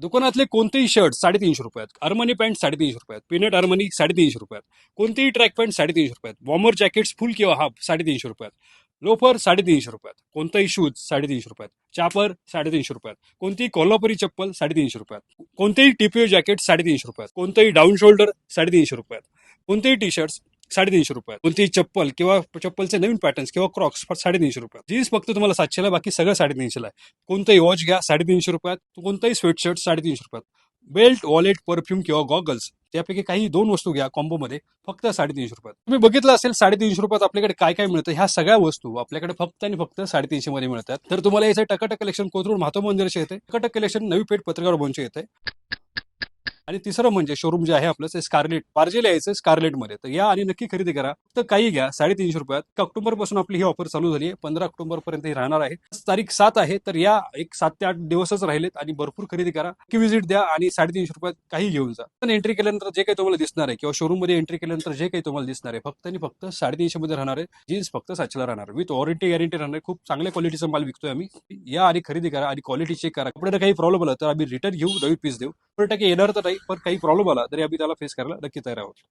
दुकानातले कोणतेही शर्ट 350 रुपयात, अर्मनी पॅन्ट 350 रुपयात, पीनट अर्मनी 350 रुपयात, कोणतेही ट्रॅक पॅन्ट 350 रुपयात, वॉर्मर जॅकेट्स फुल किंवा हाफ 350 रुपयात, लोफर 350 रुपयात, कोणताही शूज 350 रुपयात, चापर 350 रुपयात, कोणतीही कोल्हापुरी चप्पल 350 रुपयात, कोणतेही टीपीओ जॅकेट 350 रुपयात, कोणतेही डाऊन शोल्डर 350 रुपयात, कोणतेही टी शर्ट्स 350 रुपयात, कोणतीही चप्पल किंवा चप्पलचे नवीन पॅटर्न्स किंवा क्रॉक्स 350 रुपयात, जीन्स फक्त तुम्हाला 700ला, बाकी सगळं 350ला आहे. कोणताही वॉच घ्या 350 रुपयात, कोणताही स्वेटशर्ट 350 रुपयात, बेल्ट, वॉलेट, परफ्यूम किंवा गॉगल्स त्यापैकी काही 2 वस्तू घ्या कॉम्बोमध्ये फक्त 350 रुपयात. तुम्ही बघितलं असेल 350 रुपयात आपल्याकडे काय काय मिळतं. ह्या सगळ्या वस्तू आपल्याकडे फक्त आणि फक्त 350 मध्ये मिळतात. तर तुम्हाला याचं टकाटक कलेक्शन कोथरूड महात्मा मंदिराचे येते, टकाटक कलेक्शन नवी पेठ पत्रकार भवनचे येते. आणि तिसरं म्हणजे शोरूम जे आहे आपलं ते स्कारलेट पार्जेला यायचं स्कारलेटमध्ये. तर या आणि नक्की खरेदी करा. तर काही घ्या 350 रुपयात. ऑक्टोबर पासून आपली ही ऑफर चालू झाली आहे. 15 ऑक्टोबर पर्यंत ही राहणार आहे. तारीख 7 आहे, तर या एक 7 ते 8 दिवसच राहिलेत आणि भरपूर खरेदी करा. की व्हिजिट द्या आणि 350 रुपयात काही घेऊन जा. पण एंट्री केल्यानंतर जे काही तुम्हाला दिसणार आहे किंवा शोरूम मध्ये एंट्री केल्यानंतर जे काही तुम्हाला दिसणार आहे फक्त आणि फक्त 350 मध्ये राहणार आहे. जीन्स फक्त 700ला राहणार, विथ वॉरंटी गॅरंटी राहणार आहे. खूप चांगल्या क्वालिटीचा माल विकतोय आम्ही. या आणि खरेदी करा आणि क्वालिटी चेक करा. आपल्याला काही प्रॉब्लेम आला तर आम्ही रिटर्न घेऊ, नवी पीस देऊ. 100% येणार तर नाही, पण काही प्रॉब्लेम आला तरी आम्ही त्याला फेस करायला नक्की तयार आहोत.